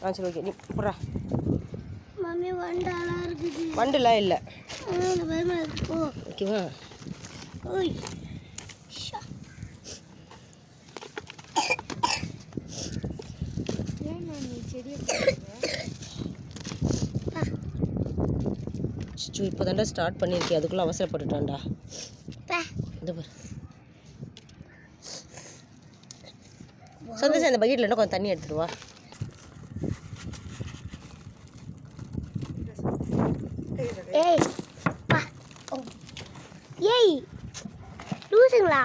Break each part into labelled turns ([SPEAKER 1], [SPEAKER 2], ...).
[SPEAKER 1] சரி ஓகே நீ போடுறா.
[SPEAKER 2] மம்மி வண்டெல்லாம் இருக்குது.
[SPEAKER 1] வண்டுலாம் இல்லை. ஓகேவா?
[SPEAKER 2] ஓய்
[SPEAKER 1] இப்போ தாண்டா ஸ்டார்ட் பண்ணியிருக்கேன், அதுக்குள்ளே அவசரப்பட்டுட்டான்டா. இந்த பாரு சந்தோஷம், அந்த பக்கெட்டில் கொஞ்சம் தண்ணி எடுத்துட்டு வா.
[SPEAKER 2] ஏய் ஏய் லூசுங்களா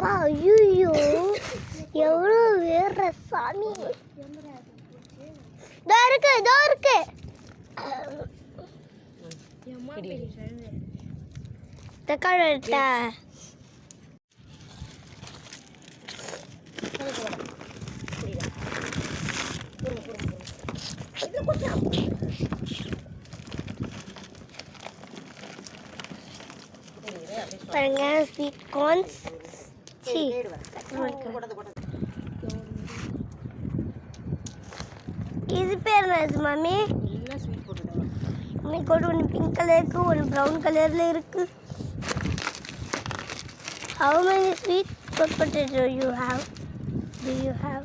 [SPEAKER 2] பா ஐயோ எவ்வளோ வேற சாமி. இதோ இருக்கு தக்காளி எடுத்தா பாருங்க ஸ்வீட் கார்ன்ஸ். இது பேர் என்னது மம்மி? இன்னைக்கு ஒன்று பிங்க் கலர் இருக்கு, ஒன்று ப்ரௌன் கலர்ல இருக்கு. How many sweet potato you have? Do you have?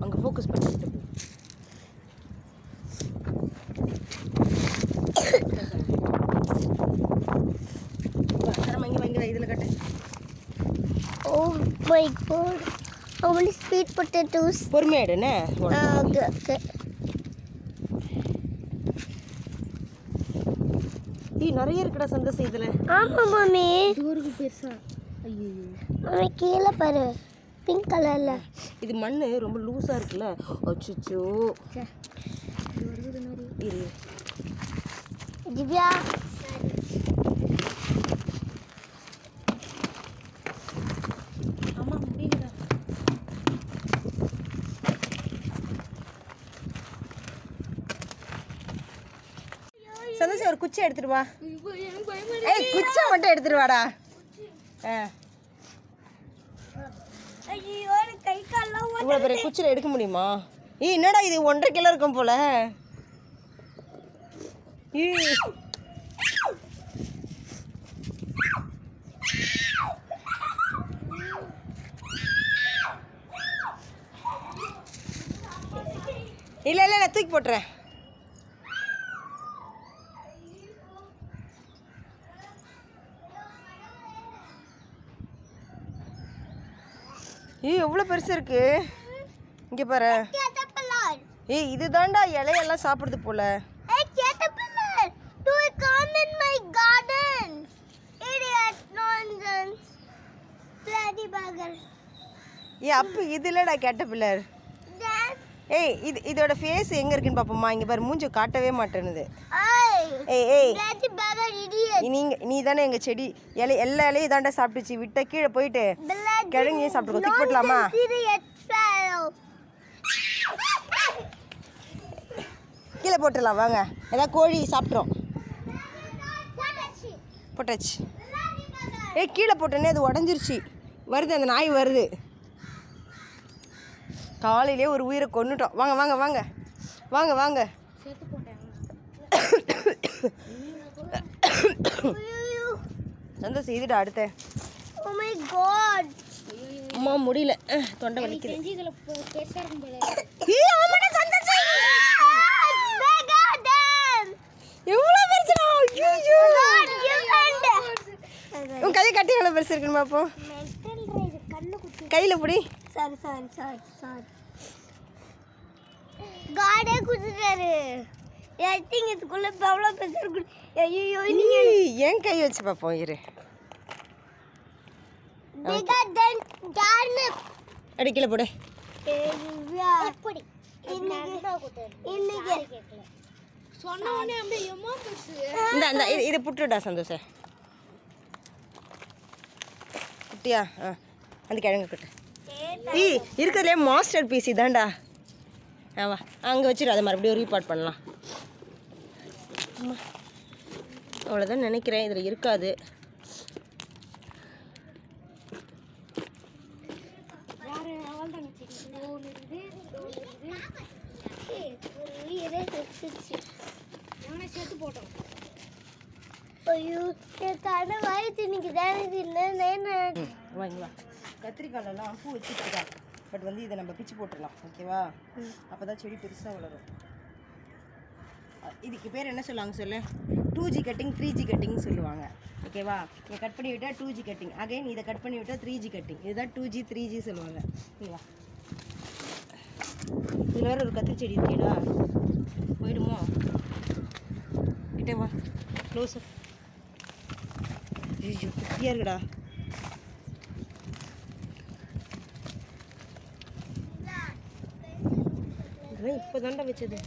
[SPEAKER 1] அங்கே ஃபோக்கஸ் பண்ணிட்டு இதில் கட்டு.
[SPEAKER 2] Oh my god, how many sweet potatoes?
[SPEAKER 1] பொறுமையாடுண்ணே.
[SPEAKER 2] Okay.
[SPEAKER 1] நிறைய இருக்குடா சந்தோஷம் இதில்.
[SPEAKER 2] ஆமாம் மம்மி, தூருக்கு பெருசா. ஐயோ மம்மி கீழே பாரு, பிங்க் கலர்ல.
[SPEAKER 1] இது மண் ரொம்ப லூஸாக இருக்குல்ல. அச்சோ இரு
[SPEAKER 2] திவ்யா.
[SPEAKER 1] சந்தோஷம் ஒரு குச்சி எடுத்துட்டு வா. ஏய் குச்சை மட்டும் எடுத்துட்டு வாடா.
[SPEAKER 2] ஐயோ கை கால்லாம்
[SPEAKER 1] இவ்வளோ பெரிய குச்சியில் எடுக்க முடியுமா? என்னடா இது 1.5 கிலோ இருக்கும் போல. இல்லை நான் தூக்கி போட்டுறேன். எவ்வளோ பெருசு இருக்கு இங்கே பாரு. இது தாண்டா இலையெல்லாம் சாப்பிடுது போல. அப்போ இது இல்லடா கேட்டபில்லர். ஏய் இதோட ஃபேஸ் எங்கே இருக்குன்னு பார்ப்போம்மா. இங்கே பாரு மூஞ்சி காட்டவே மாட்டேனுது. ஏய் நீ தானே எங்கள் செடி எல்லா இலையும் தாண்டா சாப்பிட்டுச்சு. விட்ட கீழே போயிட்டு கிழங்கையும் சாப்பிட்டு தூக்கி போட்டலாமா? கீழே போட்டுடலாம் வாங்க. ஏதாவது கோழி சாப்பிட்றோம். போட்டாச்சு. கீழே போட்டோன்னே அது உடஞ்சிருச்சு. வருது, அந்த நாய் வருது. காலையிலே ஒரு உயிரை கொன்னுட்டோம். வாங்க வாங்க வாங்க வாங்க வாங்க. சந்தோஷம் இதுடா அடுத்த.
[SPEAKER 2] Oh my god,
[SPEAKER 1] அம்மா முடியல, தொண்டை வலிக்குது. உன் கையை கட்டி எவ்வளோ பெருசு இருக்குன்னு பார்ப்போம். கையில் பிடி. Sorry
[SPEAKER 2] Kadhe குதிச்சாரு. ஐ திங்க் இதுக்குள்ள எவ்வளோ பெருசு இருக்கு. ஐயோ
[SPEAKER 1] ஏன் கை வச்சு பார்ப்போம் இரு.
[SPEAKER 2] bigger than turnip.
[SPEAKER 1] அடிக்கல போடு.
[SPEAKER 2] எப்படி இன்னைக்கு சொன்னவனே அப்படியே எம்மா பெருசு.
[SPEAKER 1] இந்த இது புட்டுடா சந்தோஷம். குட்டியா அந்த கிழங்கு கட்டு. இருக்கிறதுலே மாஸ்டர் பீஸ் இதாண்டா. வா அங்கே வச்சுட்டு அதை மறுபடியும் ரீபார்ட் பண்ணலாம். அவ்வளோதான் நினைக்கிறேன், இதில் இருக்காது.
[SPEAKER 2] சேர்த்து போட்டோம். ஐயோ கடை வாய்த்து இன்னைக்கு தானே இல்லை.
[SPEAKER 1] வாங்கிவா. கத்திரிக்காயிலலாம் பூ வச்சுருக்கா, பட் வந்து இதை நம்ம பிச்சு போட்டுடலாம். ஓகேவா? அப்போ தான் செடி பெருசாக வளரும். இதுக்கு பேர் என்ன சொல்லுவாங்க சொல்லு? 2G கட்டிங் 3G கட்டிங் சொல்லுவாங்க. ஓகேவா? இதை கட் பண்ணி விட்டால் 2G கட்டிங், அகைன் இதை கட் பண்ணி விட்டால் 3G கட்டிங். இதுதான் 2G 3G சொல்லுவாங்க. ஓகேவா? இதில் வேறு ஒரு கத்திரி செடி இருக்கேடா, போயிடுமோ? கிட்டே வா, க்ளோஸ் அப். ஐயோ குட்டியாக இருக்குடா. இதெல்லாம் இப்போ தாண்டா வச்சது.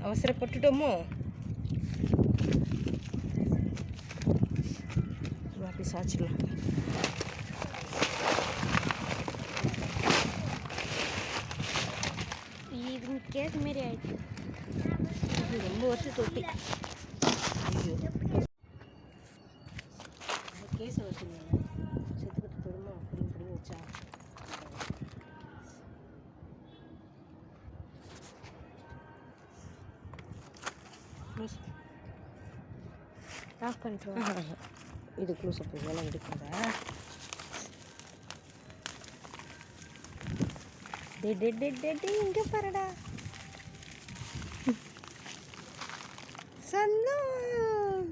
[SPEAKER 1] அவசரப்பட்டுட்டோமோ? அப்படி சாச்சிடலாம்.
[SPEAKER 2] இது கேஸ் மாரி ஆயிடுச்சு.
[SPEAKER 1] இது ரொம்ப வருஷம் தொட்டி. ஐயோ கேஸை வச்சுருந்தாங்க, செத்துக்கிட்டு தொடுமா அப்படி வச்சா.
[SPEAKER 2] ஆஃப் பண்ணிட்டு
[SPEAKER 1] இது க்ளோஸ் அப் இதெல்லாம் எடுக்கிறதா? இங்கே பாருடா சந்தோம்.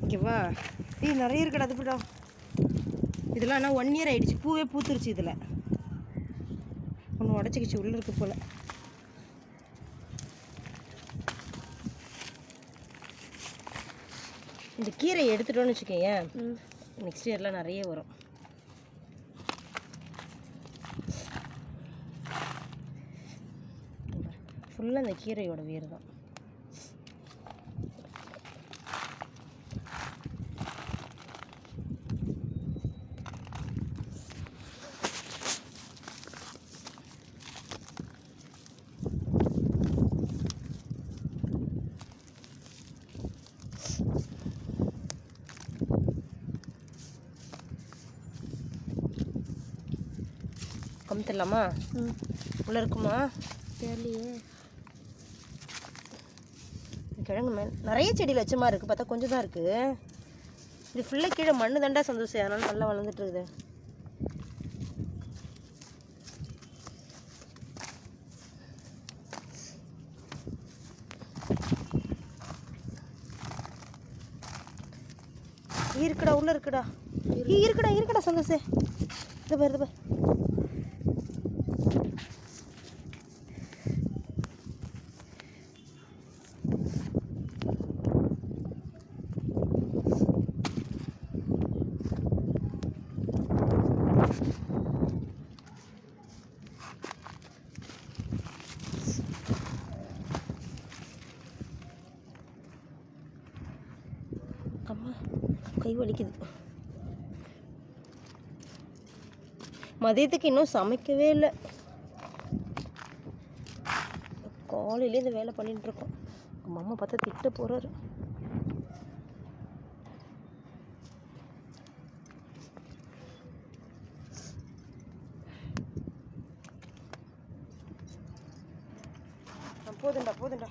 [SPEAKER 1] ஓகேவா? நிறைய இருக்குடா. அது போடா, இதெல்லாம் ஆனால் 1 இயர் ஆகிடுச்சு. பூவே பூத்துருச்சு. இதில் ஒன்று உடச்சிக்கிச்சு, உள்ளே இருக்கு போல். இந்த கீரையை எடுத்துட்டோன்னு வச்சுக்கேன், நெக்ஸ்ட் இயர்லாம் நிறைய வரும். ஃபுல்லாக இந்த கீரையோட வேர் தான். கமுத்திடலாமா? உள்ளே இருக்குமா
[SPEAKER 2] தெரியலையே.
[SPEAKER 1] கிழங்கு மேலே நிறைய செடியில் வச்ச மாதிரி இருக்குது, பார்த்தா கொஞ்சம் தான் இருக்குது. இது ஃபுல்லாக கீழே மண்ணு தண்டா சந்தோஷம், அதனால நல்லா வளர்ந்துட்டு இருக்குது. இருக்குடா, உள்ளே இருக்குடா. இருக்குடா சந்தோஷம். இது பாரு. அம்மா கை வலிக்குது. மதியத்துக்கு இன்னும் சமைக்கவே இல்லை. காலையிலே இந்த வேலை பண்ணிட்டு இருக்கோம். அம்மா பார்த்தா திட்ட போறாரு. போதுண்டா